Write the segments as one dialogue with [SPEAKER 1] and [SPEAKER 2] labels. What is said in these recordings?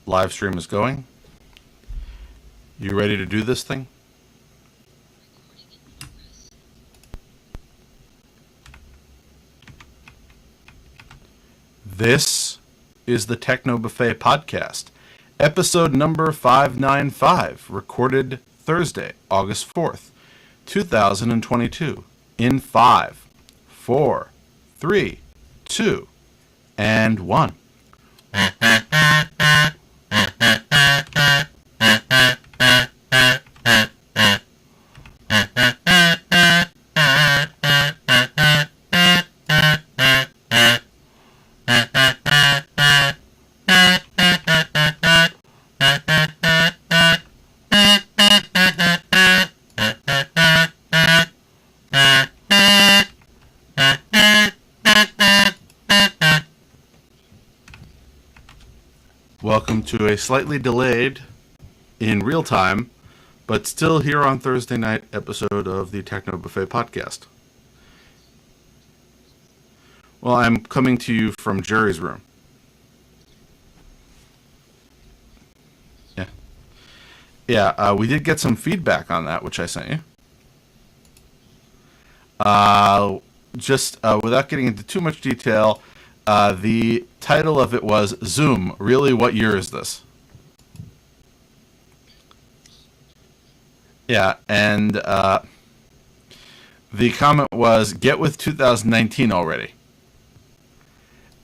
[SPEAKER 1] Live stream is going. You ready to do this thing? This is the Techno Buffet podcast, episode number 595, recorded Thursday, August 4th, 2022, in 5, 4, 3, 2, and 1. Welcome to a slightly delayed, in real time, but still here on Thursday night episode of the Techno Buffet podcast. Well, I'm coming to you from Jerry's room. Yeah, we did get some feedback on that, which I sent you. Without getting into too much detail, the title of it was Zoom. Really, what year is this? Yeah, and the comment was, get with 2019 already.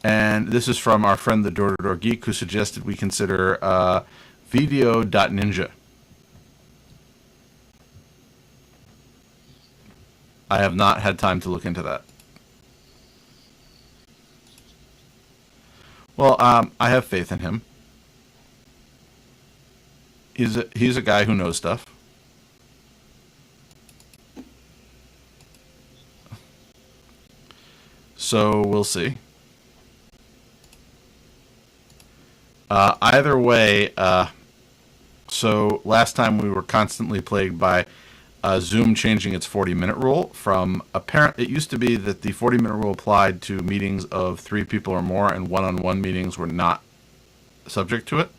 [SPEAKER 1] And this is from our friend the Door-to-Door Geek, who suggested we consider video.ninja. I have not had time to look into that. Well, I have faith in him. He's a guy who knows stuff. So we'll see. Either way, so last time we were constantly plagued by Zoom changing its 40-minute rule from it used to be that the 40-minute rule applied to meetings of 3 people or more, and one-on-one meetings were not subject to it.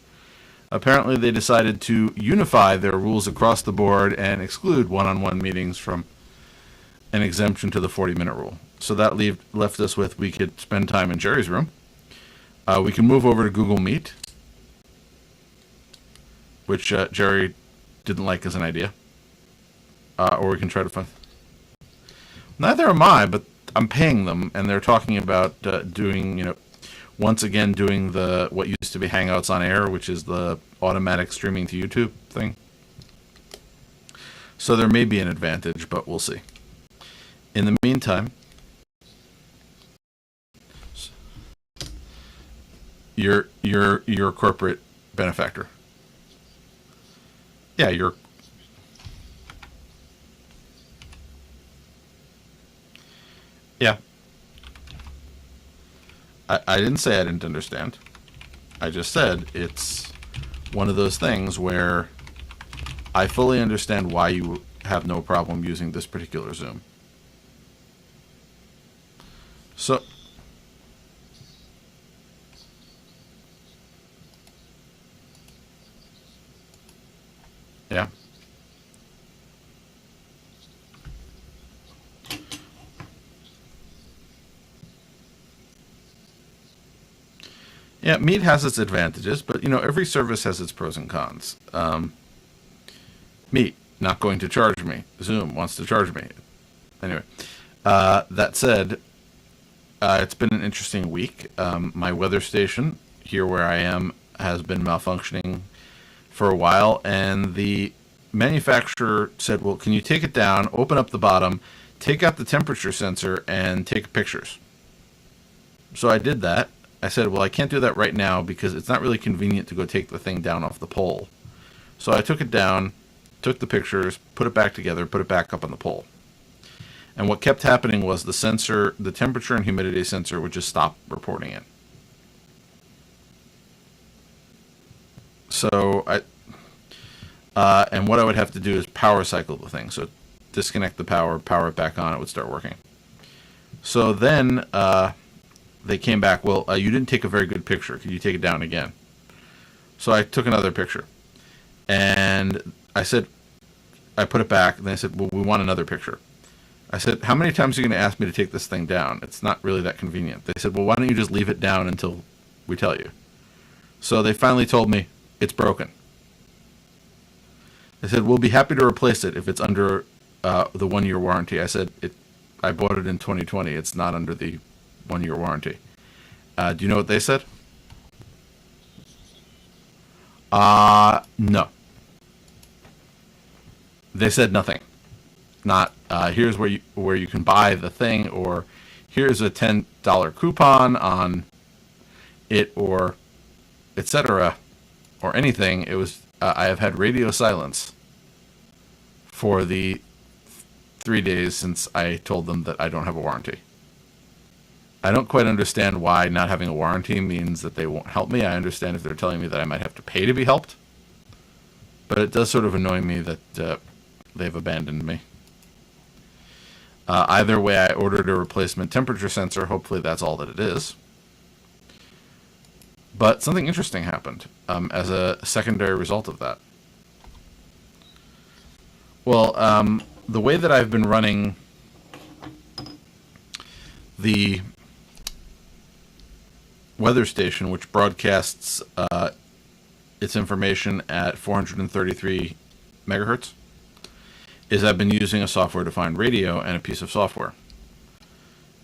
[SPEAKER 1] Apparently they decided to unify their rules across the board and exclude one-on-one meetings from an exemption to the 40-minute rule. So that left us with, we could spend time in Jerry's room. We can move over to Google Meet, which Jerry didn't like as an idea. Or we can try to find. Neither am I, but I'm paying them, and they're talking about once again doing what used to be Hangouts on Air, which is the automatic streaming to YouTube thing. So there may be an advantage, but we'll see. In the meantime, you're a corporate benefactor. Yeah, you're. Yeah. I didn't say I didn't understand. I just said it's one of those things where I fully understand why you have no problem using this particular Zoom. So, yeah. Yeah, Meet has its advantages, but every service has its pros and cons. Meet, not going to charge me. Zoom wants to charge me. Anyway, that said, it's been an interesting week. My weather station here where I am has been malfunctioning for a while, and the manufacturer said, well, can you take it down, open up the bottom, take out the temperature sensor, and take pictures? So I did that. I said, well, I can't do that right now because it's not really convenient to go take the thing down off the pole. So I took it down, took the pictures, put it back together, put it back up on the pole. And what kept happening was the sensor, the temperature and humidity sensor would just stop reporting it. So and what I would have to do is power cycle the thing. So disconnect the power, power it back on, it would start working. So then they came back, well, you didn't take a very good picture. Could you take it down again? So I took another picture, and I said, I put it back, and they said, well, we want another picture. I said, how many times are you going to ask me to take this thing down? It's not really that convenient. They said, well, why don't you just leave it down until we tell you? So they finally told me, it's broken. They said, we'll be happy to replace it if it's under the 1-year warranty. I said, I bought it in 2020. It's not under the 1-year warranty. Do you know what they said? No. They said nothing. Not, here's where you can buy the thing, or here's a $10 coupon on it, or etc., or anything. It was, I have had radio silence for the 3 days since I told them that I don't have a warranty. I don't quite understand why not having a warranty means that they won't help me. I understand if they're telling me that I might have to pay to be helped, but it does sort of annoy me that they've abandoned me. Either way, I ordered a replacement temperature sensor. Hopefully that's all that it is. But something interesting happened as a secondary result of that. Well, the way that I've been running the weather station, which broadcasts its information at 433 megahertz, is I've been using a software-defined radio and a piece of software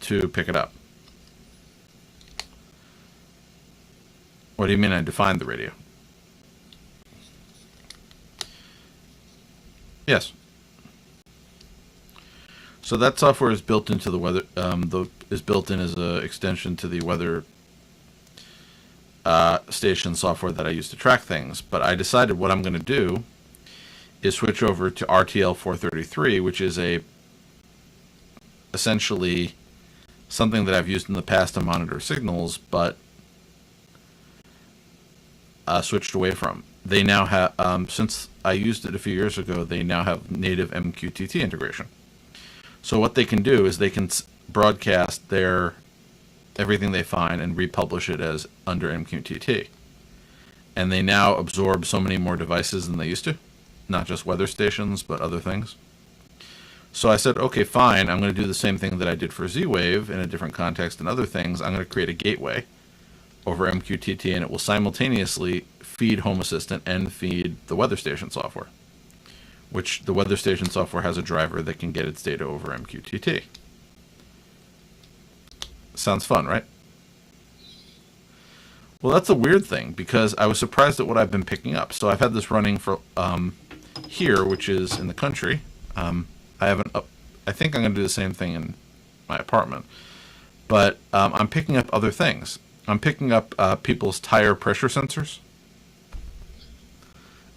[SPEAKER 1] to pick it up. What do you mean I defined the radio? Yes. So that software is built into the weather. Is built in as an extension to the weather station software that I use to track things. But I decided what I'm going to do is switch over to RTL 433, which is essentially something that I've used in the past to monitor signals, but switched away from. They now have, since I used it a few years ago, they now have native MQTT integration. So what they can do is they can broadcast everything they find and republish it as under MQTT. And they now absorb so many more devices than they used to. Not just weather stations, but other things. So I said, okay, fine, I'm going to do the same thing that I did for Z-Wave in a different context and other things. I'm going to create a gateway over MQTT, and it will simultaneously feed Home Assistant and feed the weather station software, which the weather station software has a driver that can get its data over MQTT. Sounds fun, right? Well, that's a weird thing, because I was surprised at what I've been picking up. So I've had this running for here, which is in the country. I think I'm going to do the same thing in my apartment. But I'm picking up other things. I'm picking up people's tire pressure sensors.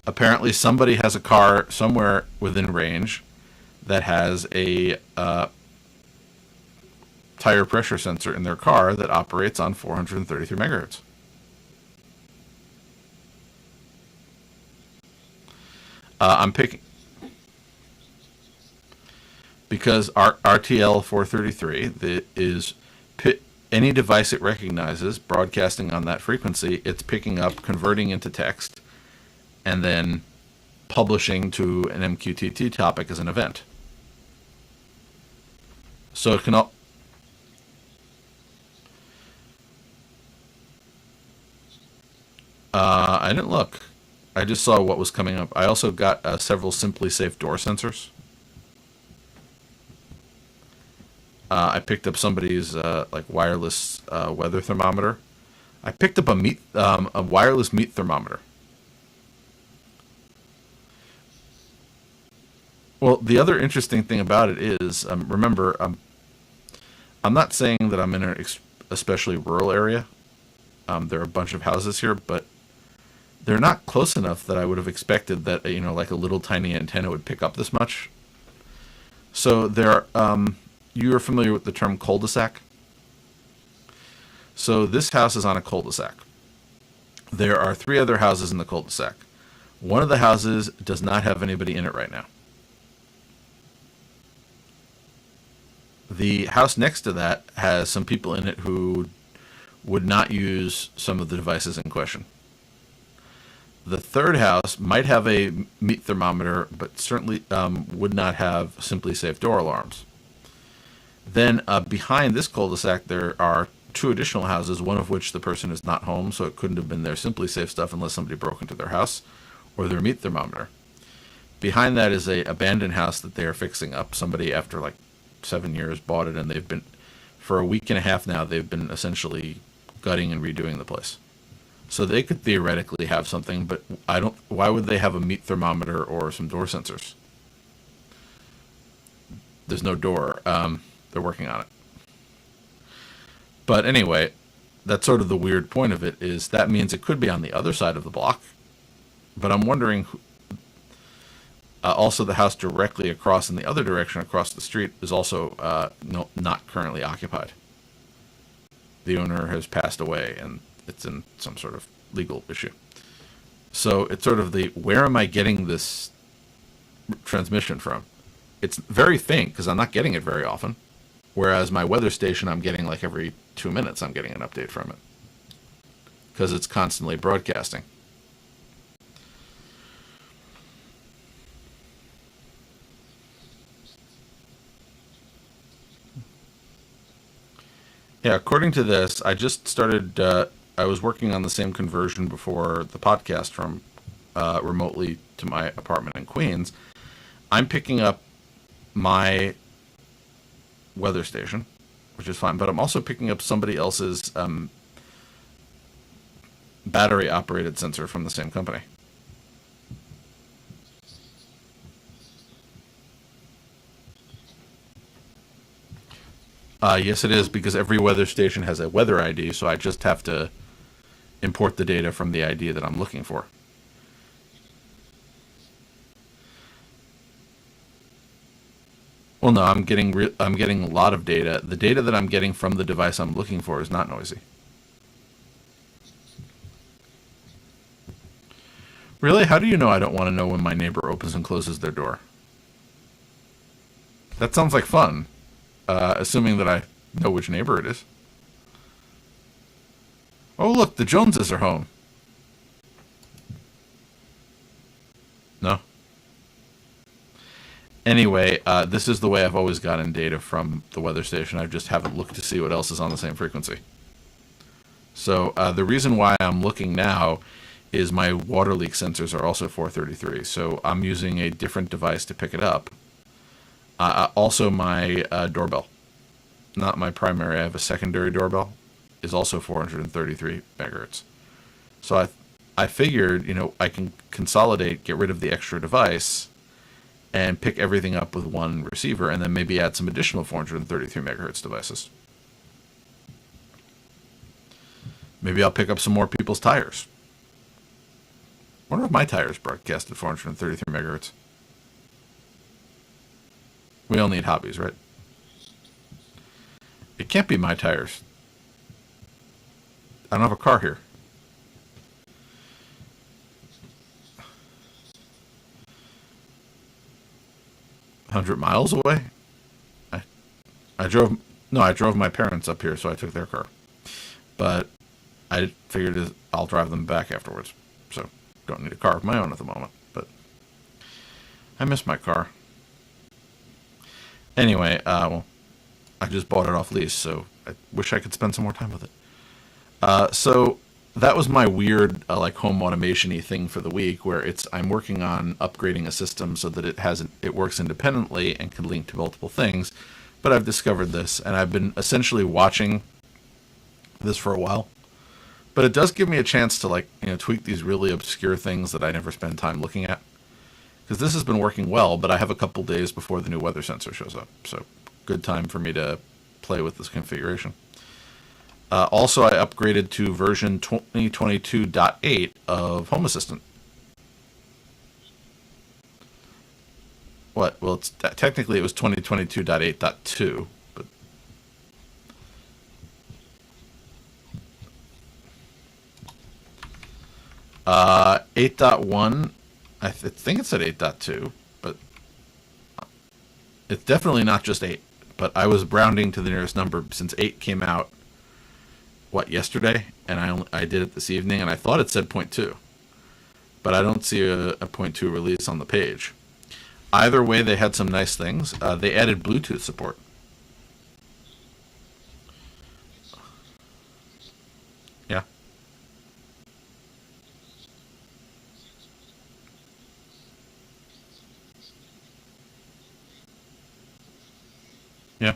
[SPEAKER 1] Apparently somebody has a car somewhere within range that has a tire pressure sensor in their car that operates on 433 megahertz. I'm picking, because RTL 433 is any device it recognizes broadcasting on that frequency, it's picking up, converting into text, and then publishing to an MQTT topic as an event. So it can I didn't look. I just saw what was coming up. I also got several Simply Safe door sensors. I picked up somebody's like wireless weather thermometer. I picked up a wireless meat thermometer. Well, the other interesting thing about it is, remember, I'm not saying that I'm in an especially rural area. There are a bunch of houses here, but they're not close enough that I would have expected that, like a little tiny antenna would pick up this much. So you are familiar with the term cul-de-sac? So this house is on a cul-de-sac. There are 3 other houses in the cul-de-sac. One of the houses does not have anybody in it right now. The house next to that has some people in it who would not use some of the devices in question. The third house might have a meat thermometer, but certainly would not have Simply Safe door alarms. Then behind this cul-de-sac, there are two additional houses, one of which the person is not home, so it couldn't have been their Simply Safe stuff unless somebody broke into their house, or their meat thermometer. Behind that is a abandoned house that they are fixing up. Somebody, after like 7 years, bought it, and they've been, for a week and a half now, they've been essentially gutting and redoing the place. So they could theoretically have something, but I don't. Why would they have a meat thermometer or some door sensors? There's no door. They're working on it. But anyway, that's sort of the weird point of it, is that means it could be on the other side of the block. But I'm wondering, also the house directly across in the other direction across the street is also not currently occupied. The owner has passed away, and it's in some sort of legal issue. So it's sort of the, where am I getting this transmission from? It's very faint because I'm not getting it very often. Whereas my weather station, I'm getting like every 2 minutes, I'm getting an update from it. Because it's constantly broadcasting. Yeah, according to this, I just started, I was working on the same conversion before the podcast from remotely to my apartment in Queens. I'm picking up my weather station, which is fine, but I'm also picking up somebody else's battery operated sensor from the same company. Yes, it is, because every weather station has a weather ID, so I just have to import the data from the ID that I'm looking for. Well, no, I'm getting a lot of data. The data that I'm getting from the device I'm looking for is not noisy. Really? How do you know I don't want to know when my neighbor opens and closes their door? That sounds like fun, assuming that I know which neighbor it is. Oh, look, the Joneses are home. No? Anyway, this is the way I've always gotten data from the weather station. I just haven't looked to see what else is on the same frequency. So the reason why I'm looking now is my water leak sensors are also 433. So I'm using a different device to pick it up. Also, my doorbell, not my primary, I have a secondary doorbell, is also 433 megahertz. So I figured, I can consolidate, get rid of the extra device, and pick everything up with one receiver, and then maybe add some additional 433 megahertz devices. Maybe I'll pick up some more people's tires. I wonder if my tires broadcast at 433 megahertz. We all need hobbies, right? It can't be my tires. I don't have a car here. $100 miles away? I drove... No, I drove my parents up here, so I took their car. But I figured I'll drive them back afterwards. So, don't need a car of my own at the moment. But I miss my car. Anyway, well, I just bought it off lease, so I wish I could spend some more time with it. So that was my weird, like, home automation-y thing for the week, where I'm working on upgrading a system so that it works independently and can link to multiple things. But I've discovered this, and I've been essentially watching this for a while. But it does give me a chance to, tweak these really obscure things that I never spend time looking at. Because this has been working well, but I have a couple days before the new weather sensor shows up. So good time for me to play with this configuration. Also, I upgraded to version 2022.8 of Home Assistant. What? Well, technically it was 2022.8.2, but 8.1, I think it said 8.2, but it's definitely not just 8. But I was rounding to the nearest number since 8 came out, yesterday? And I did it this evening, and I thought it said 0.2. but I don't see a point 2 release on the page. Either way, they had some nice things. They added Bluetooth support. Yeah. Yeah.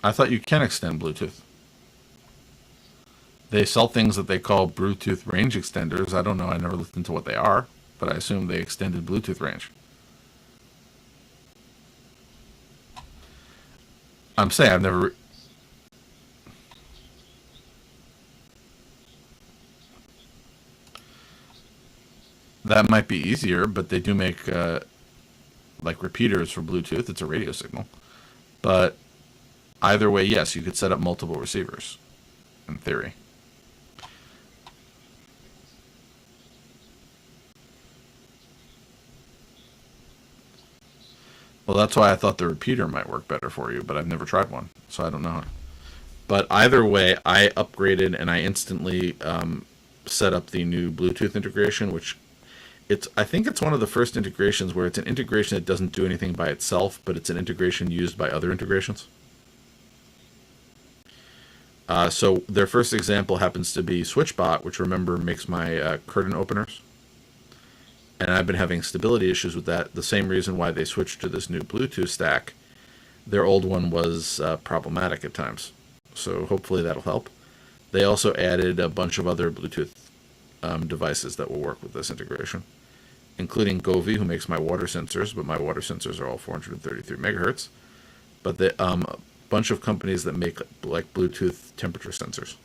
[SPEAKER 1] I thought you can extend Bluetooth. They sell things that they call Bluetooth range extenders. I don't know. I never looked into what they are, but I assume they extended Bluetooth range. I'm saying I've never. That might be easier, but they do make like repeaters for Bluetooth. It's a radio signal. But either way, yes, you could set up multiple receivers in theory. Well, that's why I thought the repeater might work better for you, but I've never tried one, so I don't know. But either way, I upgraded and I instantly set up the new Bluetooth integration, which I think it's one of the first integrations where it's an integration that doesn't do anything by itself, but it's an integration used by other integrations. So their first example happens to be SwitchBot, which remember makes my curtain openers. And I've been having stability issues with that. The same reason why they switched to this new Bluetooth stack. Their old one was problematic at times. So hopefully that'll help. They also added a bunch of other Bluetooth devices that will work with this integration, including Govee, who makes my water sensors, but my water sensors are all 433 megahertz. But the bunch of companies that make like Bluetooth temperature sensors.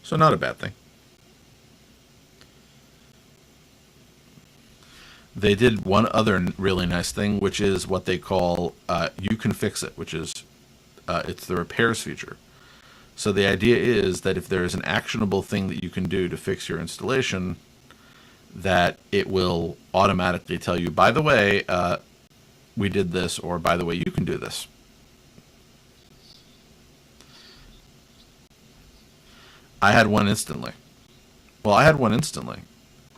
[SPEAKER 1] So not a bad thing. They did one other really nice thing, which is what they call "You Can Fix It," which is it's the repairs feature. So the idea is that if there is an actionable thing that you can do to fix your installation, that it will automatically tell you, by the way, we did this, or by the way, you can do this. I had one instantly. Well, I had one instantly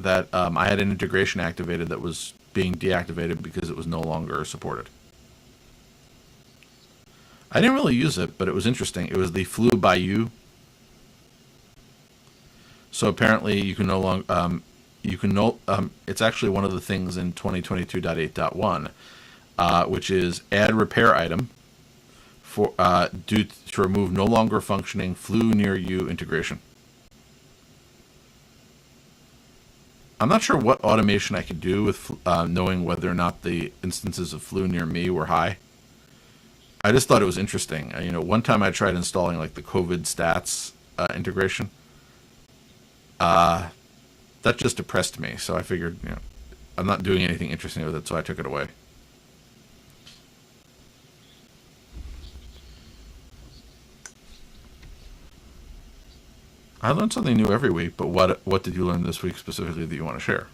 [SPEAKER 1] that I had an integration activated that was being deactivated because it was no longer supported. I didn't really use it, but it was interesting. It was the flew by you. So apparently you can no longer you can no it's actually one of the things in 2022.8.1 which is add repair item for due to remove no longer functioning flew near you integration. I'm not sure what automation I could do with knowing whether or not the instances of flew near me were high. I just thought it was interesting. One time I tried installing like the COVID stats integration. That just depressed me, so I figured, I'm not doing anything interesting with it, so I took it away. I learn something new every week, but what did you learn this week specifically that you want to share?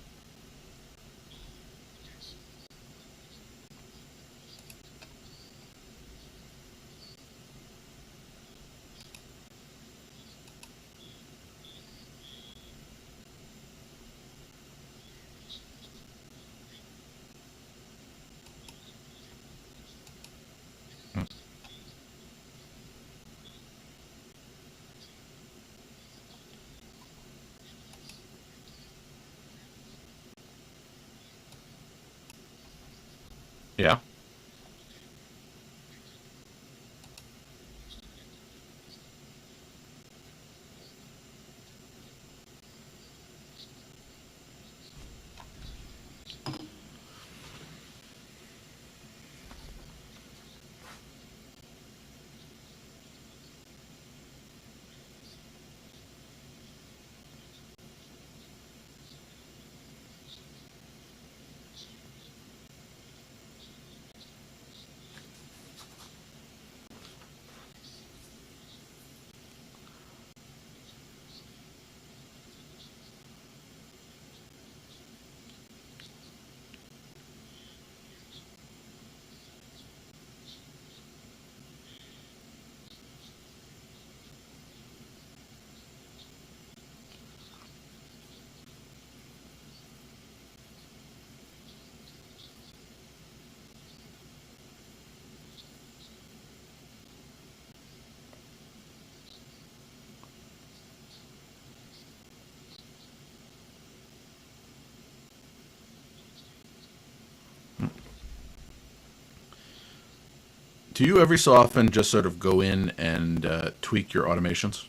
[SPEAKER 1] Yeah. Do you every so often just sort of go in and tweak your automations?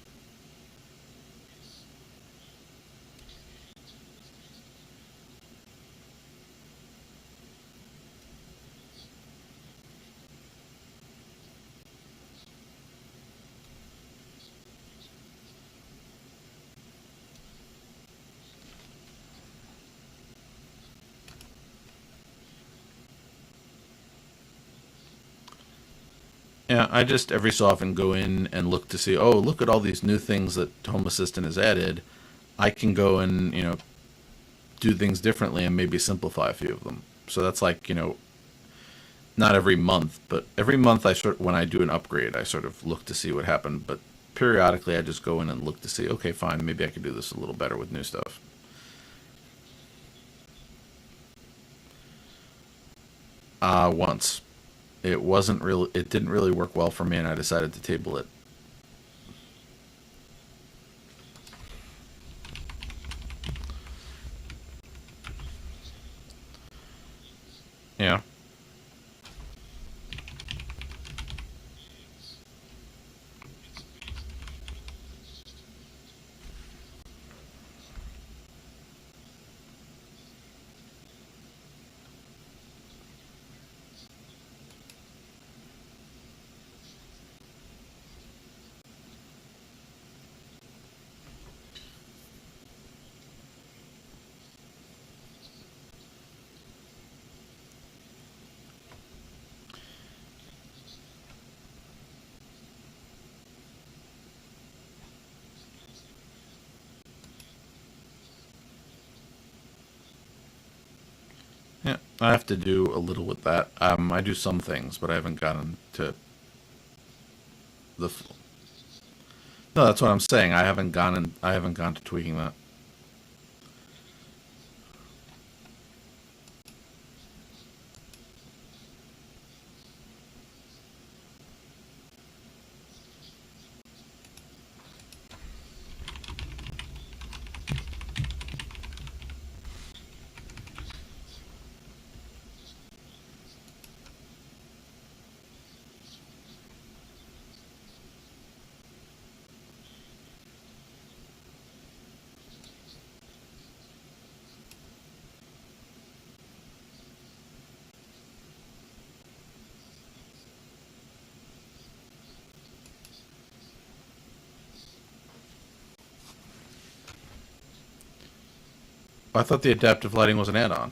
[SPEAKER 1] Yeah, I just every so often go in and look to see, oh, look at all these new things that Home Assistant has added. I can go and, do things differently and maybe simplify a few of them. So that's like, not every month, but every month when I do an upgrade, I sort of look to see what happened. But periodically, I just go in and look to see, okay, fine, maybe I could do this a little better with new stuff. Once it didn't really work well for me, and I decided to table it. Yeah. Yeah, I have to do a little with that. I do some things, but I haven't gotten to the. No, that's what I'm saying. I haven't gone to tweaking that. I thought the adaptive lighting was an add-on.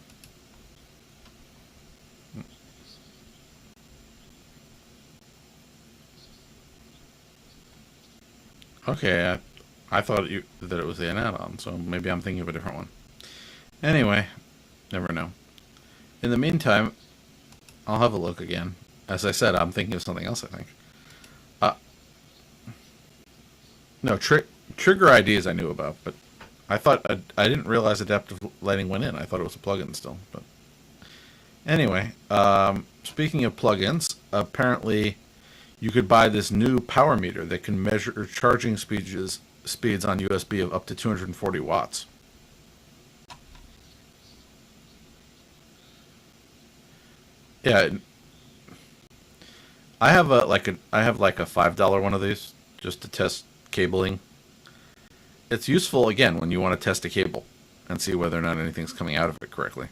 [SPEAKER 1] Okay, I thought that it was an add-on, so maybe I'm thinking of a different one. Anyway, never know. In the meantime, I'll have a look again. As I said, I'm thinking of something else, I think. Uh, no, trigger IDs I knew about, but I didn't realize adaptive lighting went in. I thought it was a plugin still. But anyway, speaking of plugins, apparently you could buy this new power meter that can measure charging speeds on USB of up to 240 watts. Yeah, I have like a $5 one of these just to test cabling. It's useful again when you want to test a cable and see whether or not anything's coming out of it correctly.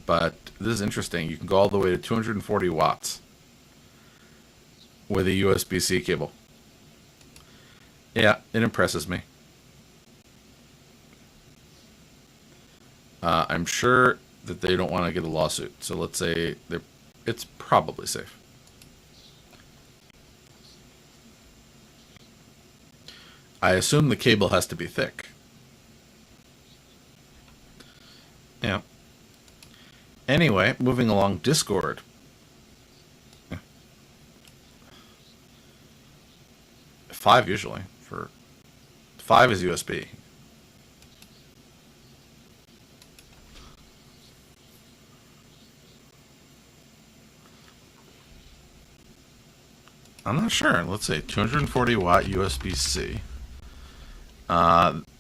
[SPEAKER 1] But this is interesting. You can go all the way to 240 watts with a USB-C cable. Yeah, it impresses me. I'm sure that they don't want to get a lawsuit. So let's say it's probably safe. I assume the cable has to be thick. Yeah. Anyway, moving along, Discord. Five usually. For five is USB. I'm not sure. Let's see, 240 watt USB-C.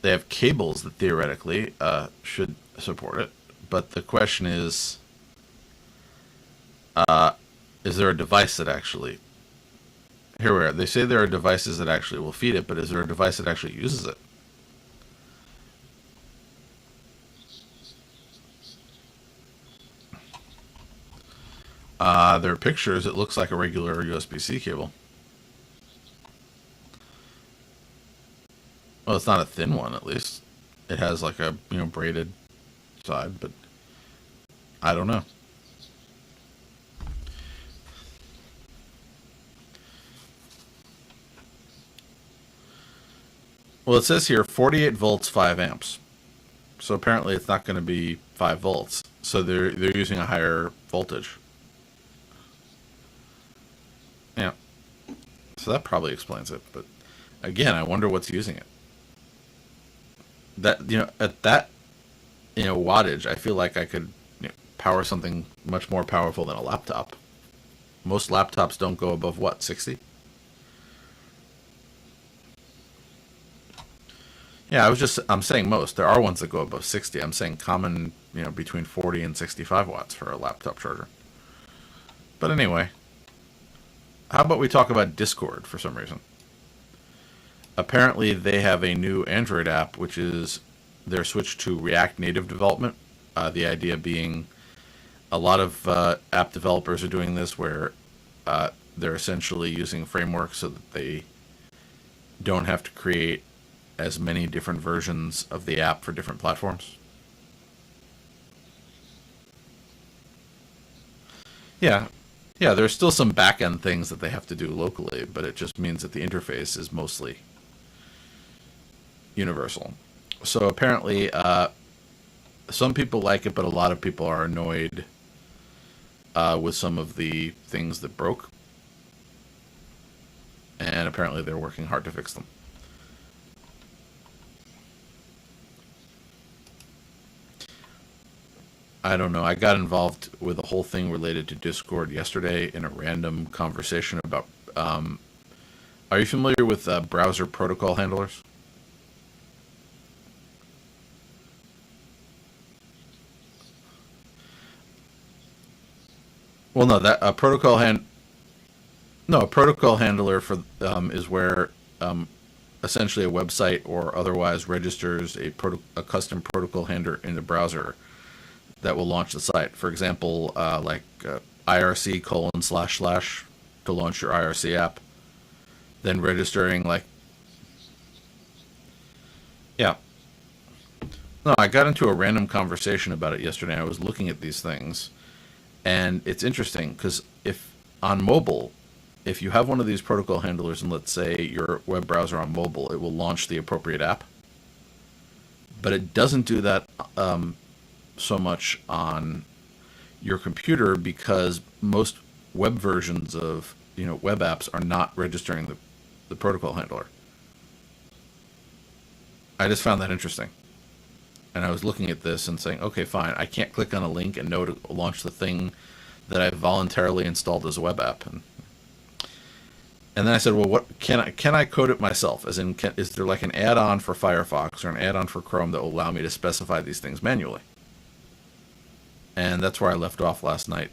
[SPEAKER 1] They have cables that theoretically should support it, but the question is Is there a device that actually... Here we are. They say there are devices that actually will feed it, but is there a device that actually uses it? There are pictures. It looks like a regular USB-C cable. Well, it's not a thin one, at least. It has like a, braided side, but I don't know. Well, it says here 48 volts, 5 amps. So apparently it's not going to be 5 volts. So they're using a higher voltage. Yeah. So that probably explains it. But again, I wonder what's using it. That, at that, wattage, I feel like I could power something much more powerful than a laptop. Most laptops don't go above what, 60? Yeah, I'm saying most. There are ones that go above 60. I'm saying common, between 40 and 65 watts for a laptop charger. But anyway, how about we talk about Discord for some reason? Apparently, they have a new Android app, which is their switch to React Native development. The idea being a lot of app developers are doing this where they're essentially using frameworks so that they don't have to create as many different versions of the app for different platforms. Yeah. Yeah, there's still some back-end things that they have to do locally, but it just means that the interface is mostly universal. So apparently, some people like it, but a lot of people are annoyed with some of the things that broke. And apparently they're working hard to fix them. I don't know. I got involved with a whole thing related to Discord yesterday in a random conversation about. Are you familiar with browser protocol handlers? Well, no, that a protocol hand. No, a protocol handler for is where essentially a website or otherwise registers a custom protocol handler in the browser that will launch the site. For example, IRC colon slash slash to launch your IRC app. Then registering yeah. No, I got into a random conversation about it yesterday. I was looking at these things, and it's interesting because if on mobile, if you have one of these protocol handlers and let's say your web browser on mobile, it will launch the appropriate app. But it doesn't do that so much on your computer because most web versions of web apps are not registering the protocol handler. I just found that interesting. And I was looking at this and saying, okay, fine, I can't click on a link and know to launch the thing that I voluntarily installed as a web app. And then I said, well, what can I code it myself? As in, is there like an add-on for Firefox or an add-on for Chrome that will allow me to specify these things manually? And that's where I left off last night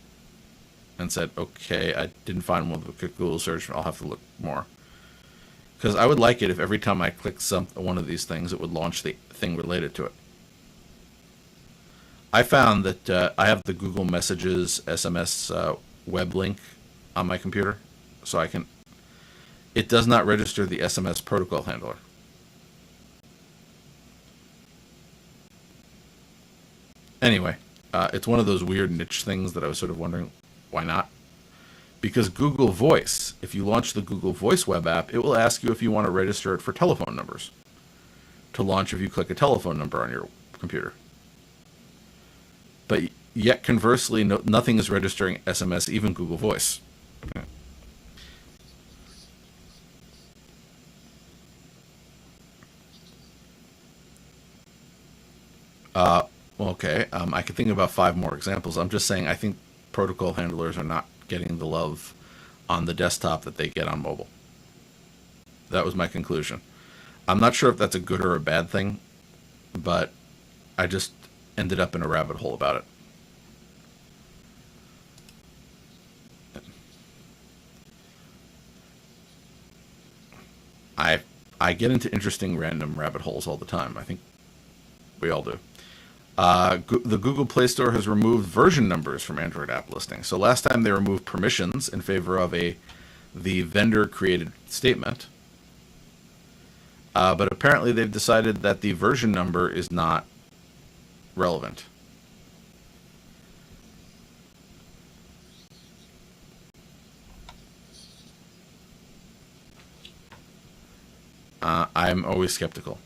[SPEAKER 1] and said, okay, I didn't find one with a quick Google search. I'll have to look more. Because I would like it if every time I clicked one of these things, it would launch the thing related to it. I found that I have the Google Messages SMS web link on my computer, so I can. It does not register the SMS protocol handler. Anyway, it's one of those weird niche things that I was sort of wondering why not. Because Google Voice, if you launch the Google Voice web app, it will ask you if you want to register it for telephone numbers to launch if you click a telephone number on your computer. But yet, conversely, nothing is registering SMS, even Google Voice. Okay, I can think about 5 more examples. I'm just saying I think protocol handlers are not getting the love on the desktop that they get on mobile. That was my conclusion. I'm not sure if that's a good or a bad thing, but I just ended up in a rabbit hole about it. I get into interesting random rabbit holes all the time. I think we all do. The Google Play Store has removed version numbers from Android app listings. So last time they removed permissions in favor of the vendor created statement. But apparently they've decided that the version number is not relevant. I'm always skeptical.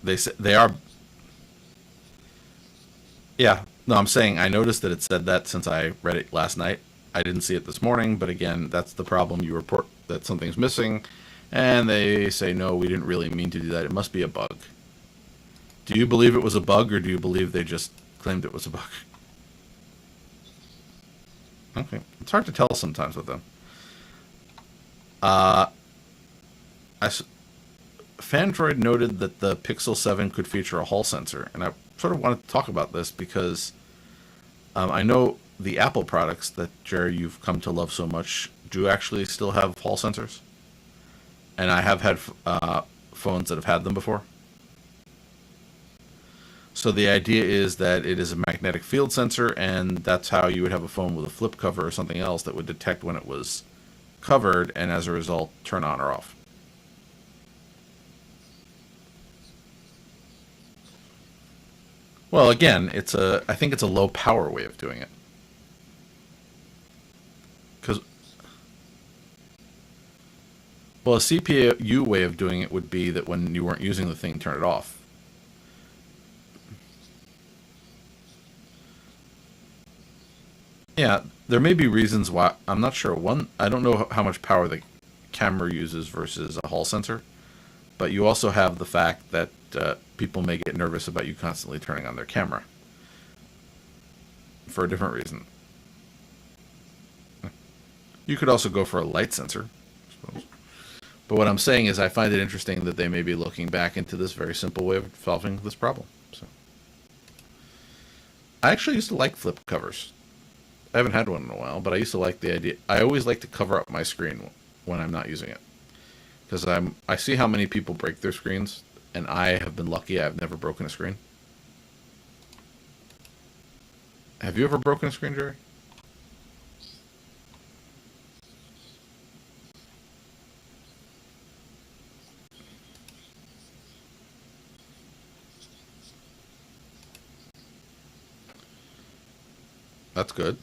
[SPEAKER 1] They say they are. Yeah, no, I'm saying I noticed that it said that since I read it last night. I didn't see it this morning, but again, that's the problem. You report that something's missing, and they say, no, we didn't really mean to do that. It must be a bug. Do you believe it was a bug, or do you believe they just claimed it was a bug? Okay, it's hard to tell sometimes with them. Uh, Fandroid noted that the Pixel 7 could feature a Hall sensor, and I sort of wanted to talk about this because I know the Apple products that, Jerry, you've come to love so much do actually still have Hall sensors, and I have had phones that have had them before. So the idea is that it is a magnetic field sensor, and that's how you would have a phone with a flip cover or something else that would detect when it was covered, and as a result, turn on or off. Well, again, I think it's a low power way of doing it. Because, well, a CPU way of doing it would be that when you weren't using the thing, turn it off. Yeah, there may be reasons why. I'm not sure. One, I don't know how much power the camera uses versus a Hall sensor, but you also have the fact that people may get nervous about you constantly turning on their camera for a different reason. You could also go for a light sensor, I suppose. But what I'm saying is I find it interesting that they may be looking back into this very simple way of solving this problem. So, I actually used to like flip covers. I haven't had one in a while, but I used to like the idea. I always like to cover up my screen when I'm not using it, because I see how many people break their screens, and I have been lucky. I've never broken a screen. Have you ever broken a screen, Jerry? That's good.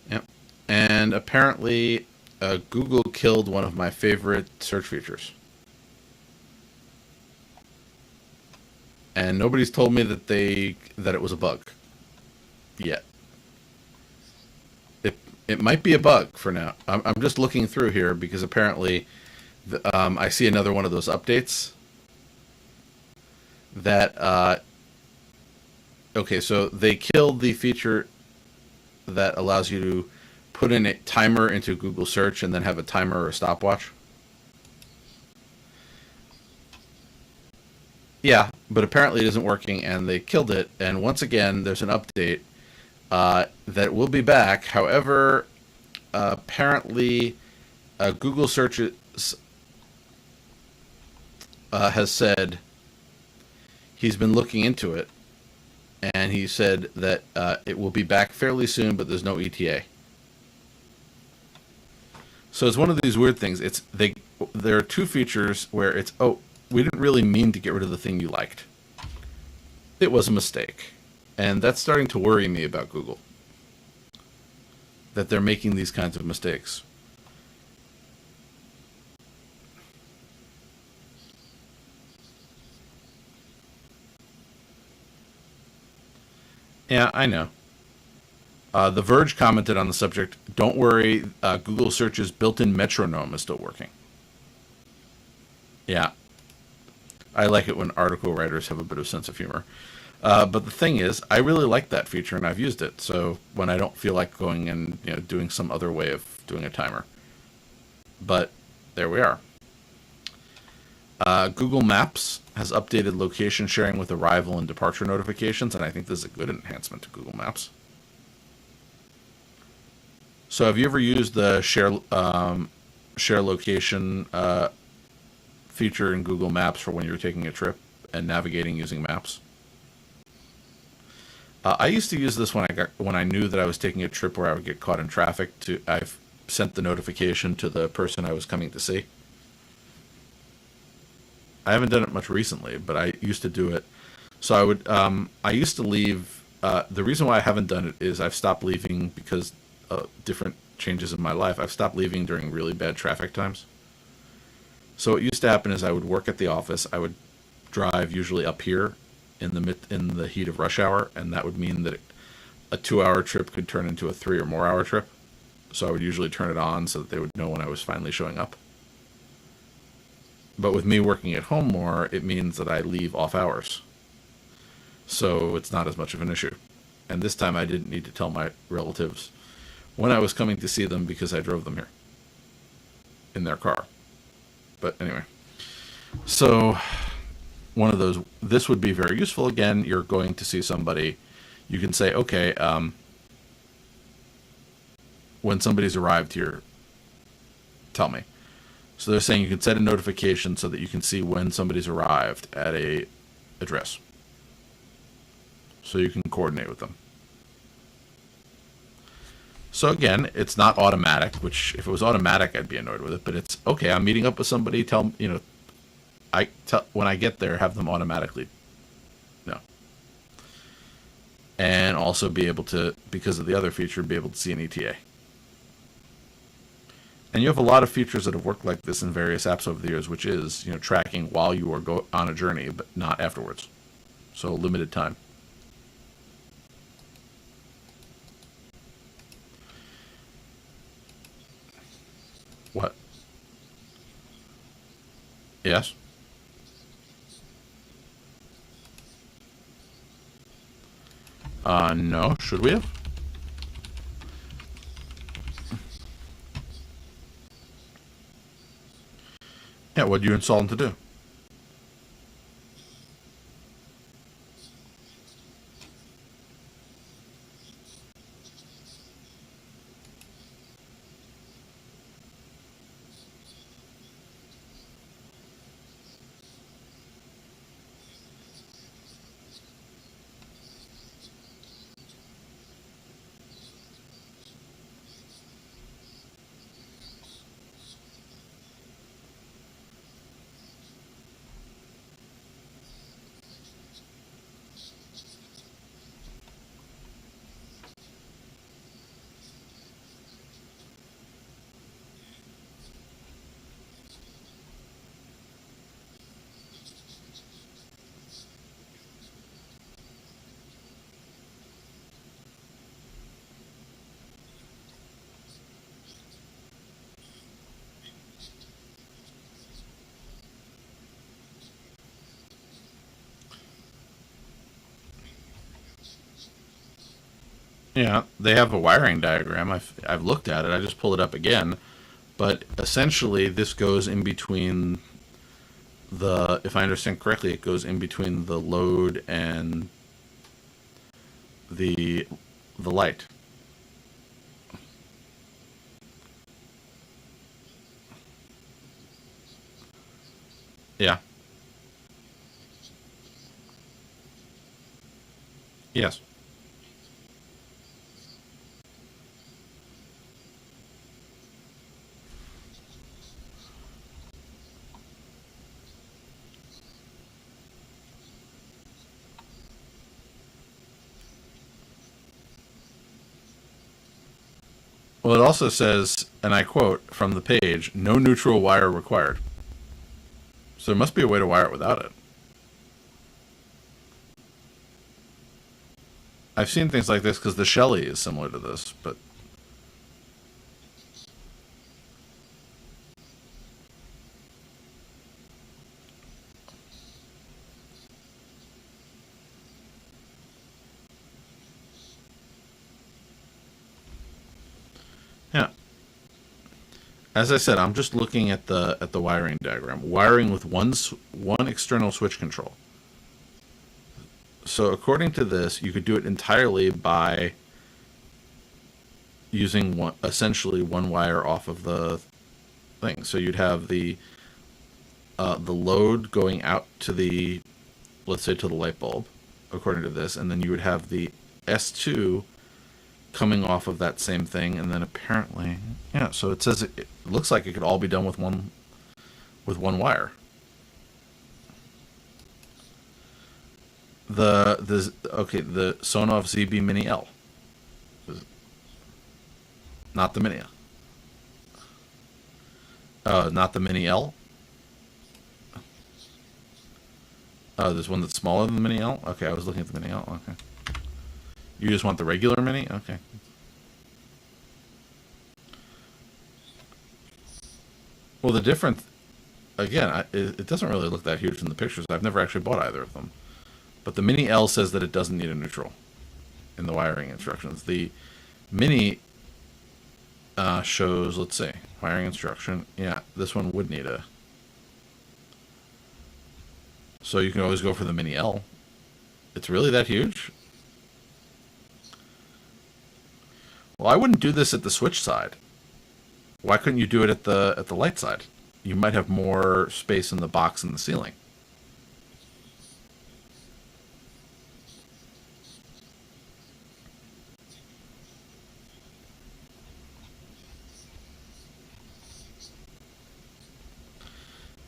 [SPEAKER 1] Yep. And apparently, Google killed one of my favorite search features. And nobody's told me that it was a bug yet. It might be a bug for now. I'm just looking through here because apparently I see another one of those updates that okay, so they killed the feature that allows you to put in a timer into Google search and then have a timer or a stopwatch. Yeah, but apparently it isn't working, and they killed it. And once again, there's an update that will be back. However, apparently, Google searches has said he's been looking into it, and he said that it will be back fairly soon, but there's no ETA. So it's one of these weird things. There are two features where it's, oh, we didn't really mean to get rid of the thing you liked. It was a mistake. And that's starting to worry me about Google, that they're making these kinds of mistakes. Yeah, I know. The Verge commented on the subject, don't worry, Google Search's built-in metronome is still working. Yeah, I like it when article writers have a bit of sense of humor. But the thing is, I really like that feature, and I've used it. So when I don't feel like going and doing some other way of doing a timer. But there we are. Google Maps has updated location sharing with arrival and departure notifications, and I think this is a good enhancement to Google Maps. So have you ever used the share share location feature in Google Maps for when you're taking a trip and navigating using maps. I used to use this when I knew that I was taking a trip where I would get caught in traffic. I've sent the notification to the person I was coming to see. I haven't done it much recently, but I used to do it. So I used to leave. The reason why I haven't done it is I've stopped leaving because different changes in my life. I've stopped leaving during really bad traffic times. So what used to happen is I would work at the office. I would drive usually up here in the heat of rush hour, and that would mean that a 2-hour trip could turn into a 3 or more hour trip. So I would usually turn it on so that they would know when I was finally showing up. But with me working at home more, it means that I leave off hours. So it's not as much of an issue. And this time I didn't need to tell my relatives when I was coming to see them because I drove them here in their car. But anyway, so one of those, this would be very useful. Again, you're going to see somebody, you can say, okay, when somebody's arrived here, tell me. So they're saying you can set a notification so that you can see when somebody's arrived at a address. So you can coordinate with them. So again, it's not automatic, which if it was automatic, I'd be annoyed with it. But it's, okay, I'm meeting up with somebody, when I get there, have them automatically know. And also be able to, because of the other feature, be able to see an ETA. And you have a lot of features that have worked like this in various apps over the years, which is, tracking while you are on a journey, but not afterwards. So limited time. What? Yes? No. Should we have? Yeah, what do you install them to do? Yeah, they have a wiring diagram. I've looked at it. I just pulled it up again. But essentially, this goes in between if I understand correctly, it goes in between the load and the light. Yeah. Yes. Well, it also says, and I quote from the page, no neutral wire required. So there must be a way to wire it without it. I've seen things like this because the Shelly is similar to this, but yeah. As I said, I'm just looking at the wiring diagram. Wiring with one external switch control. So according to this, you could do it entirely by using essentially one wire off of the thing. So you'd have the load going out to the, let's say, to the light bulb, according to this, and then you would have the S2 coming off of that same thing, and then apparently, yeah. So it says it looks like it could all be done with one wire. The Sonoff ZB Mini L, not the Mini L. Not the Mini L. Oh, there's one that's smaller than the Mini L? Okay, I was looking at the Mini L. Okay. You just want the regular Mini? Okay. Well, the difference, again, it doesn't really look that huge in the pictures. I've never actually bought either of them. But the Mini L says that it doesn't need a neutral in the wiring instructions. The Mini shows, let's see, wiring instruction. Yeah, this one would need a... So you can always go for the Mini L. It's really that huge? Well, I wouldn't do this at the switch side. Why couldn't you do it at the light side? You might have more space in the box and the ceiling.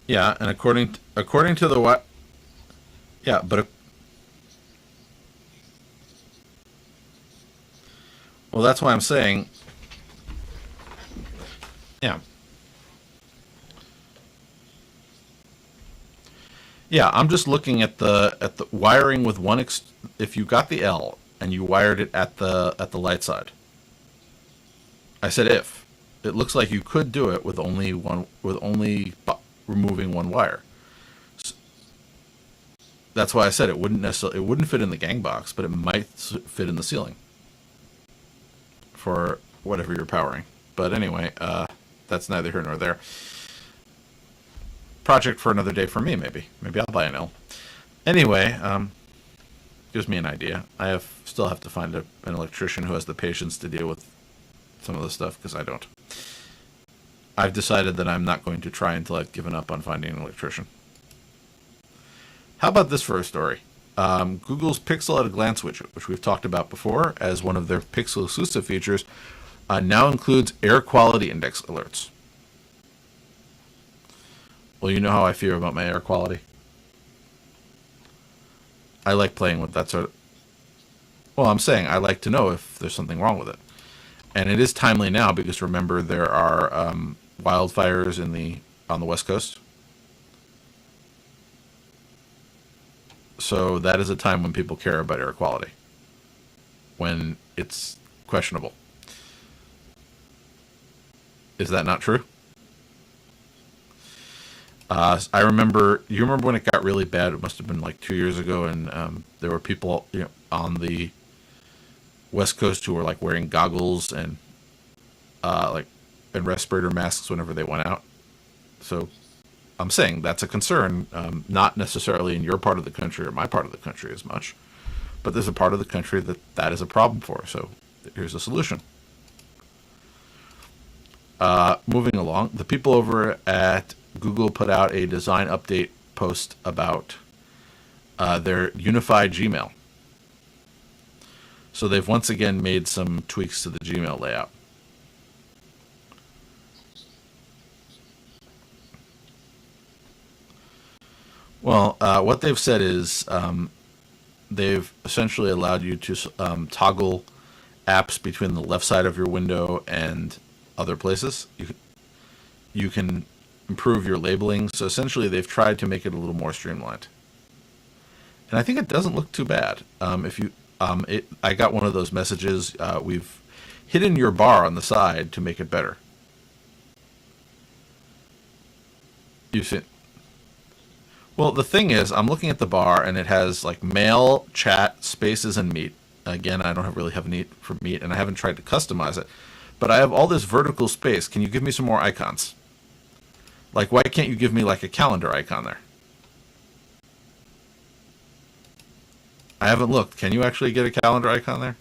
[SPEAKER 1] Yeah, and according to the what? Yeah, but well, that's why I'm saying. Yeah, yeah. I'm just looking at the wiring with one. If you got the L and you wired it at the light side, I said if. It looks like you could do it with only removing one wire. That's why I said it wouldn't fit in the gang box, but it might fit in the ceiling for whatever you're powering. But anyway, that's neither here nor there. Project for another day for me, maybe. Maybe I'll buy an L. Anyway, gives me an idea. Still have to find an electrician who has the patience to deal with some of the stuff, because I don't. I've decided that I'm not going to try until I've given up on finding an electrician. How about this for a story? Google's Pixel at a Glance widget, which we've talked about before as one of their Pixel exclusive features, now includes air quality index alerts. Well, you know how I feel about my air quality. I like playing with that sort of... Well, I'm saying I like to know if there's something wrong with it. And it is timely now because remember there are wildfires on the West Coast. So that is a time when people care about air quality, when it's questionable. Is that not true? I remember. You remember when it got really bad? It must have been like 2 years ago, and there were people, on the West Coast who were like wearing goggles and and respirator masks whenever they went out. So I'm saying that's a concern, not necessarily in your part of the country or my part of the country as much, but there's a part of the country that is a problem for. So here's a solution. Moving along, the people over at Google put out a design update post about their unified Gmail. So they've once again made some tweaks to the Gmail layout. Well, what they've said is they've essentially allowed you to toggle apps between the left side of your window and other places. You can improve your labeling. So essentially, they've tried to make it a little more streamlined. And I think it doesn't look too bad. I got one of those messages. We've hidden your bar on the side to make it better. You see. Well, the thing is, I'm looking at the bar, and it has like mail, chat, spaces, and meet. Again, I don't really have a need for meet, and I haven't tried to customize it. But I have all this vertical space. Can you give me some more icons? Like, why can't you give me like a calendar icon there? I haven't looked. Can you actually get a calendar icon there?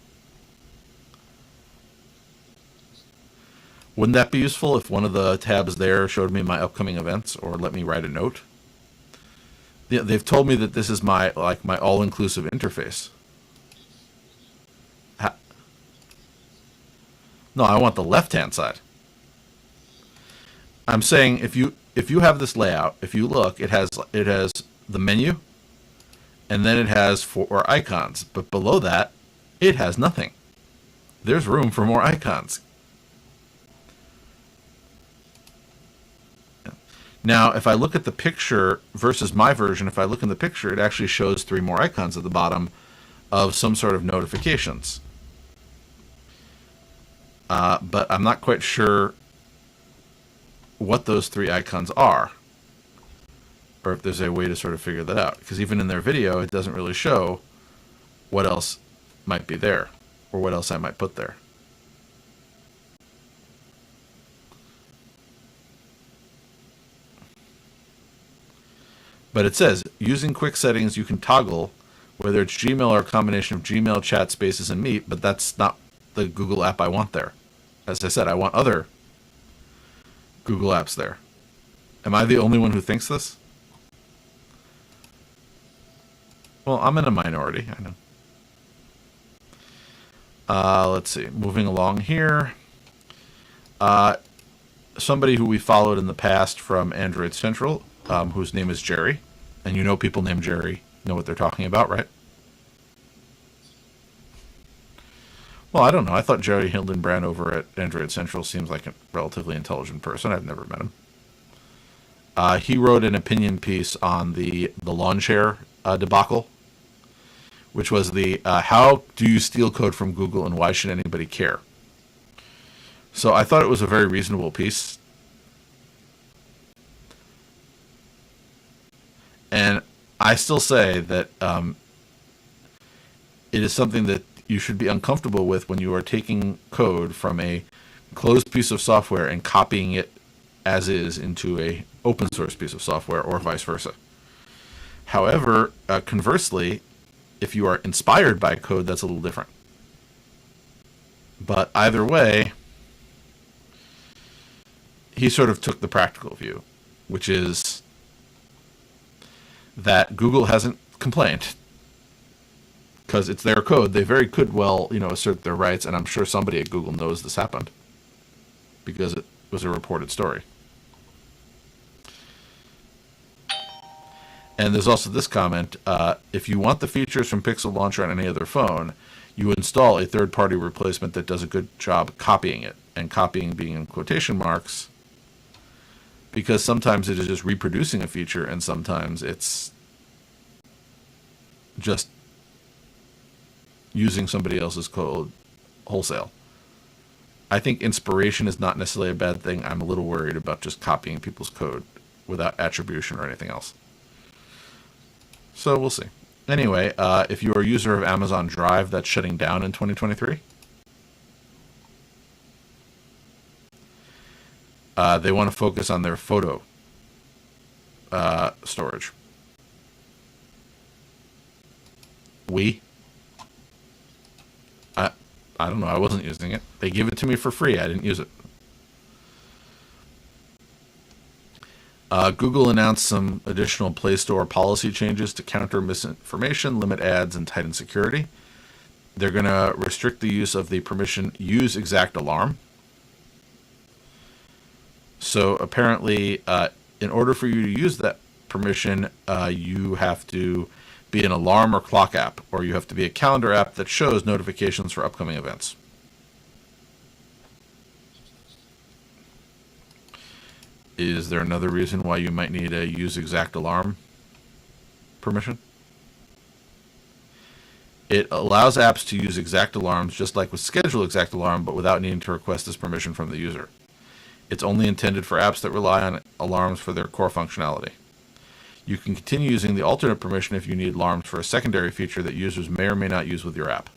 [SPEAKER 1] Wouldn't that be useful if one of the tabs there showed me my upcoming events or let me write a note? They've told me that this is my all-inclusive interface. No, I want the left-hand side. I'm saying if you have this layout, if you look, it has the menu, and then it has 4 icons. But below that, it has nothing. There's room for more icons. Now, if I look at the picture versus my version, if I look in the picture, it actually shows 3 more icons at the bottom of some sort of notifications. But I'm not quite sure what those 3 icons are, or if there's a way to sort of figure that out. Because even in their video, it doesn't really show what else might be there, or what else I might put there. But it says, using quick settings, you can toggle whether it's Gmail or a combination of Gmail, Chat, Spaces, and Meet, but that's not the Google app I want there. As I said, I want other Google apps there. Am I the only one who thinks this? Well, I'm in a minority, I know. Let's see, moving along here. Somebody who we followed in the past from Android Central, whose name is Jerry, and you know people named Jerry know what they're talking about, right? Well, I don't know. I thought Jerry Hildenbrand over at Android Central seems like a relatively intelligent person. I've never met him. He wrote an opinion piece on the lawn chair debacle, which was the how do you steal code from Google and why should anybody care? So I thought it was a very reasonable piece. And I still say that it is something that you should be uncomfortable with when you are taking code from a closed piece of software and copying it as is into a open source piece of software, or vice versa. However, conversely, if you are inspired by code, that's a little different. But either way, he sort of took the practical view, which is that Google hasn't complained because it's their code. They very could well, assert their rights, and I'm sure somebody at Google knows this happened because it was a reported story. And there's also this comment, if you want the features from Pixel Launcher on any other phone, you install a third-party replacement that does a good job copying it, and copying being in quotation marks, because sometimes it is just reproducing a feature, and sometimes it's just using somebody else's code wholesale. I think inspiration is not necessarily a bad thing. I'm a little worried about just copying people's code without attribution or anything else. So we'll see. Anyway, if you're a user of Amazon Drive, that's shutting down in 2023. They want to focus on their photo storage. I don't know. I wasn't using it. They gave it to me for free. I didn't use it. Google announced some additional Play Store policy changes to counter misinformation, limit ads, and tighten security. They're going to restrict the use of the permission use exact alarm. So apparently, in order for you to use that permission, you have to be an alarm or clock app, or you have to be a calendar app that shows notifications for upcoming events. Is there another reason why you might need a use exact alarm permission? It allows apps to use exact alarms just like with schedule exact alarm, but without needing to request this permission from the user. It's only intended for apps that rely on alarms for their core functionality. You can continue using the alternate permission if you need alarms for a secondary feature that users may or may not use with your app.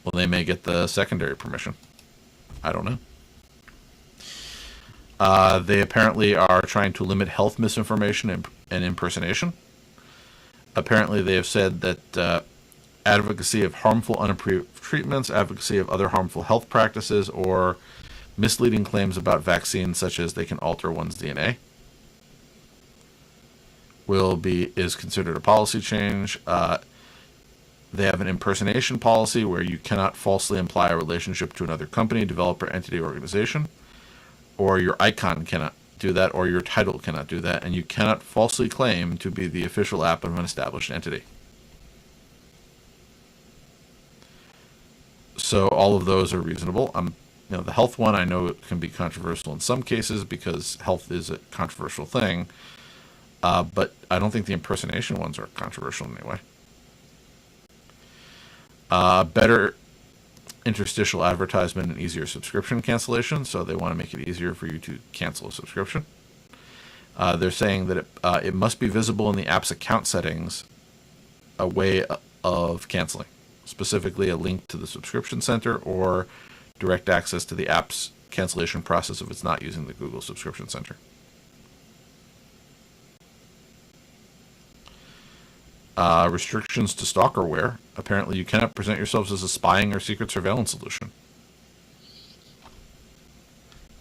[SPEAKER 1] Well, they may get the secondary permission. I don't know. They apparently are trying to limit health misinformation and impersonation. Apparently, they have said that advocacy of harmful unapproved treatments, advocacy of other harmful health practices, or misleading claims about vaccines such as they can alter one's DNA. Is considered a policy change. They have an impersonation policy where you cannot falsely imply a relationship to another company, developer, entity, or organization, or your icon cannot do that, or your title cannot do that, and you cannot falsely claim to be the official app of an established entity. So all of those are reasonable. The health one I know can be controversial in some cases because health is a controversial thing, but I don't think the impersonation ones are controversial in any way. Better interstitial advertisement and easier subscription cancellation, so they want to make it easier for you to cancel a subscription. They're saying that it must be visible in the app's account settings, a way of canceling, specifically a link to the subscription center or direct access to the app's cancellation process if it's not using the Google subscription center. Restrictions to stalkerware. Apparently you cannot present yourselves as a spying or secret surveillance solution.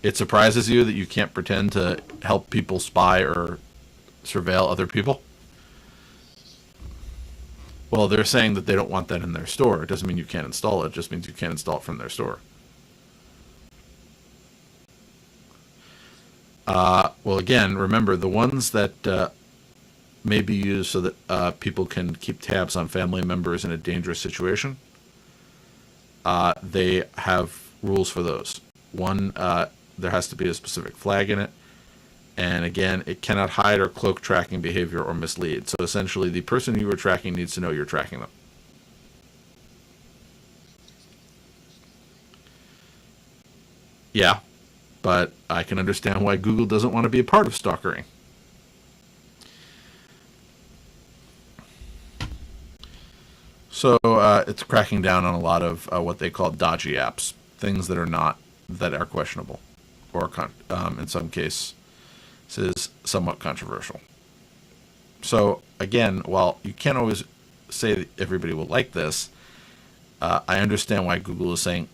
[SPEAKER 1] It surprises you that you can't pretend to help people spy or surveil other people? Well, they're saying that they don't want that in their store. It doesn't mean you can't install it. It just means you can't install it from their store. Well, again, remember, the ones that may be used so that people can keep tabs on family members in a dangerous situation, they have rules for those. One, there has to be a specific flag in it. And again, it cannot hide or cloak tracking behavior or mislead. So essentially, the person you are tracking needs to know you're tracking them. Yeah, but I can understand why Google doesn't want to be a part of stalkering. So it's cracking down on a lot of what they call dodgy apps, things that are questionable, or in some cases somewhat controversial. So again, while you can't always say that everybody will like this, I understand why Google is saying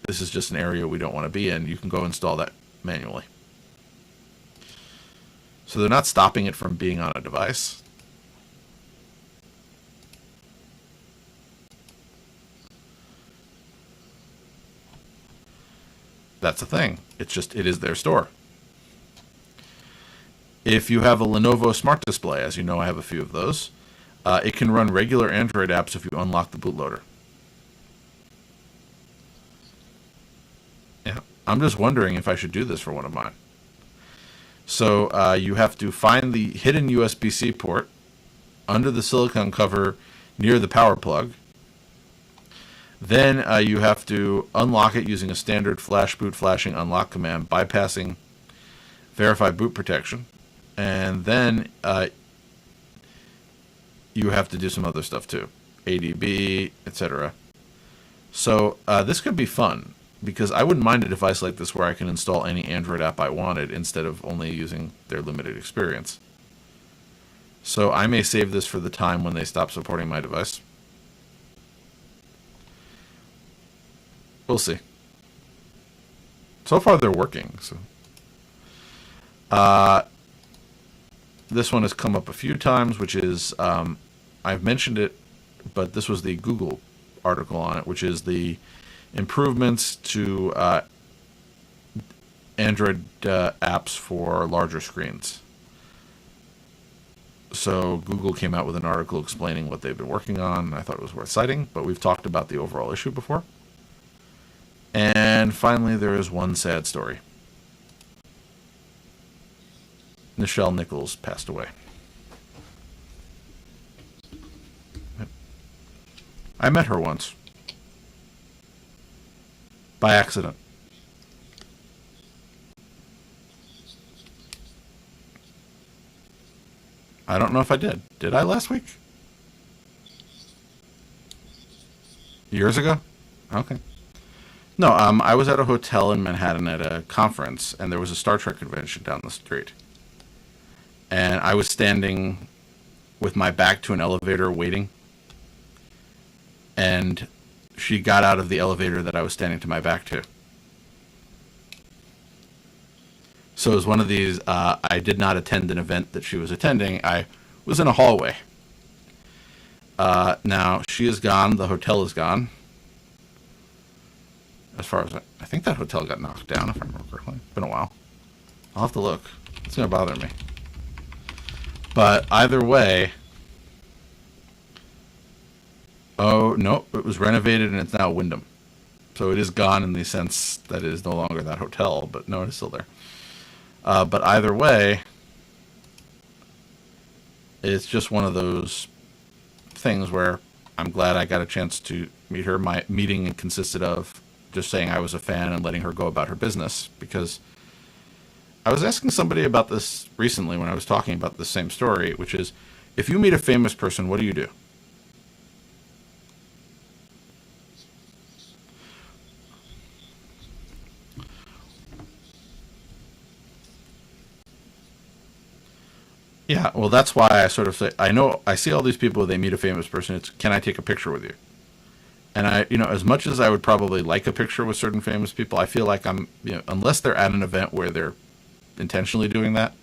[SPEAKER 1] this is just an area we don't want to be in. You can go install that manually. So they're not stopping it from being on a device. That's the thing. It is their store. If you have a Lenovo Smart Display, as you know I have a few of those, it can run regular Android apps if you unlock the bootloader. Yeah, I'm just wondering if I should do this for one of mine. So you have to find the hidden USB-C port under the silicone cover near the power plug. Then you have to unlock it using a standard flash boot flashing unlock command, bypassing verify boot protection. And then you have to do some other stuff too, ADB, etc. So this could be fun, because I wouldn't mind a device like this where I can install any Android app I wanted instead of only using their limited experience. So I may save this for the time when they stop supporting my device. We'll see. So far they're working. So this one has come up a few times, which is, I've mentioned it, but this was the Google article on it, which is the improvements to Android apps for larger screens. So Google came out with an article explaining what they've been working on. I thought it was worth citing, but we've talked about the overall issue before. And finally, there is one sad story. Nichelle Nichols passed away. I met her once. By accident. I don't know if I did. Did I last week? Years ago? Okay. No, I was at a hotel in Manhattan at a conference, and there was a Star Trek convention down the street. And I was standing with my back to an elevator waiting. and she got out of the elevator that I was standing to my back to. So it was one of these, I did not attend an event that she was attending. I was in a hallway. Now, she is gone. The hotel is gone. As far as I think that hotel got knocked down, if I remember correctly. It's been a while. I'll have to look. It's going to bother me. But either way, oh, no, it was renovated and it's now Wyndham. So it is gone in the sense that it is no longer that hotel, but no, it is still there. But either way, it's just one of those things where I'm glad I got a chance to meet her. My meeting consisted of just saying I was a fan and letting her go about her business, because I was asking somebody about this recently when I was talking about the same story, which is, if you meet a famous person, what do you do? Yeah, well, that's why I sort of say, I know, I see all these people, they meet a famous person, it's, can I take a picture with you? And as much as I would probably like a picture with certain famous people, I feel like unless they're at an event where they're intentionally doing that,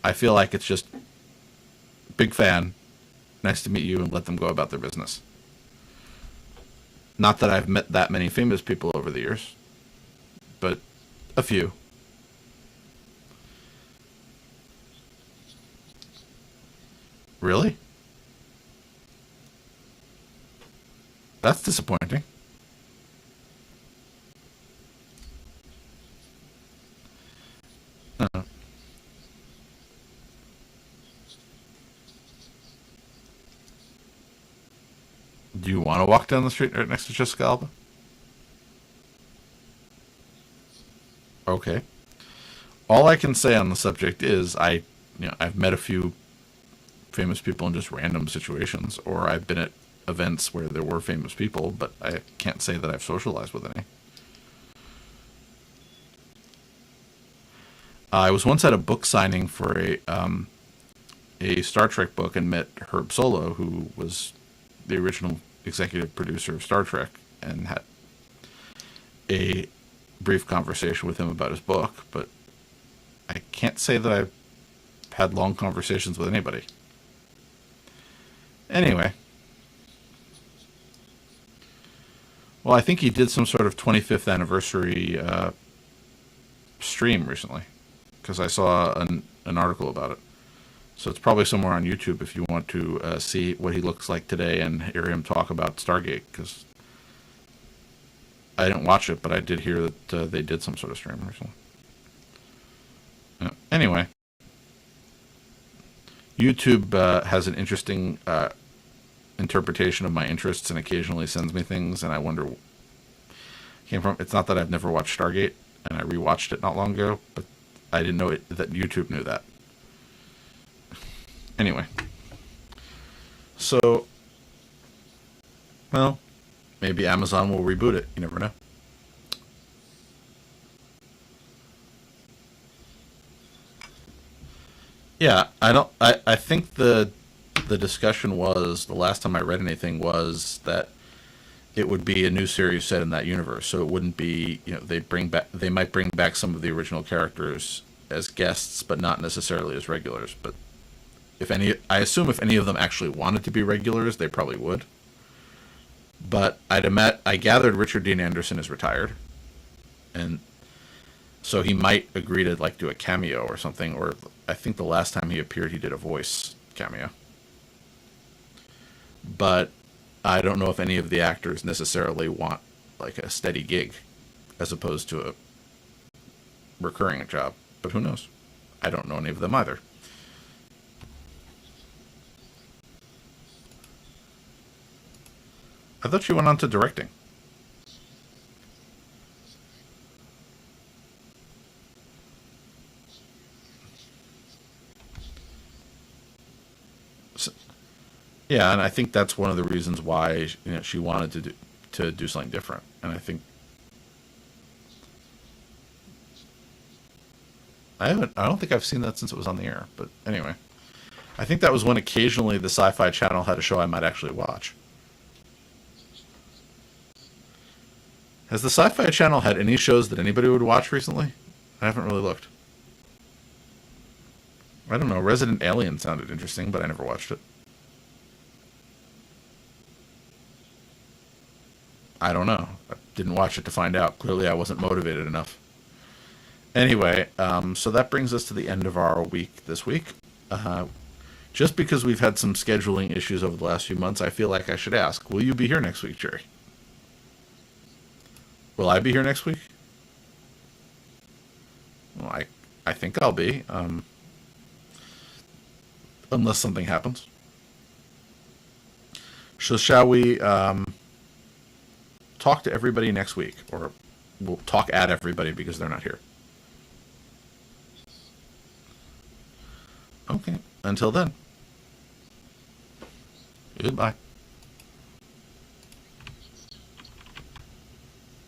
[SPEAKER 1] I feel like it's just, big fan, nice to meet you, and let them go about their business. Not that I've met that many famous people over the years, but a few. Really? That's disappointing. Uh, do you want to walk down the street right next to Jessica Alba? Okay. All I can say on the subject is I've met a few famous people in just random situations, or I've been at events where there were famous people, but I can't say that I've socialized with any. I was once at a book signing for a Star Trek book and met Herb Solo, who was the original executive producer of Star Trek, and had a brief conversation with him about his book, but I can't say that I've had long conversations with anybody. Anyway, well, I think he did some sort of 25th anniversary stream recently, because I saw an article about it. So it's probably somewhere on YouTube if you want to see what he looks like today and hear him talk about Stargate, because I didn't watch it, but I did hear that they did some sort of stream recently. Anyway, YouTube has an interesting interpretation of my interests and occasionally sends me things, and I wonder came from. It's not that I've never watched Stargate, and I rewatched it not long ago, but I didn't know that YouTube knew that. Anyway, so, well, maybe Amazon will reboot it. You never know. Yeah, I don't. I think the discussion was, the last time I read anything, was that it would be a new series set in that universe. So it wouldn't be, they might bring back some of the original characters as guests, but not necessarily as regulars. But I assume if any of them actually wanted to be regulars, they probably would. But I gathered Richard Dean Anderson is retired, and so he might agree to do a cameo or something. Or I think the last time he appeared, he did a voice cameo. But I don't know if any of the actors necessarily want a steady gig as opposed to a recurring job. But who knows? I don't know any of them either. I thought you went on to directing. So, yeah, and I think that's one of the reasons why she wanted to do something different. And I think I don't think I've seen that since it was on the air. But anyway, I think that was when occasionally the Sci-Fi Channel had a show I might actually watch. Has the Sci-Fi Channel had any shows that anybody would watch recently? I haven't really looked. I don't know. Resident Alien sounded interesting, but I never watched it. I don't know. I didn't watch it to find out. Clearly, I wasn't motivated enough. Anyway, so that brings us to the end of our week this week. Just because we've had some scheduling issues over the last few months, I feel like I should ask, will you be here next week, Jerry? Will I be here next week? Well, I think I'll be, unless something happens. So shall we talk to everybody next week? Or we'll talk at everybody because they're not here. Okay. Until then. Goodbye.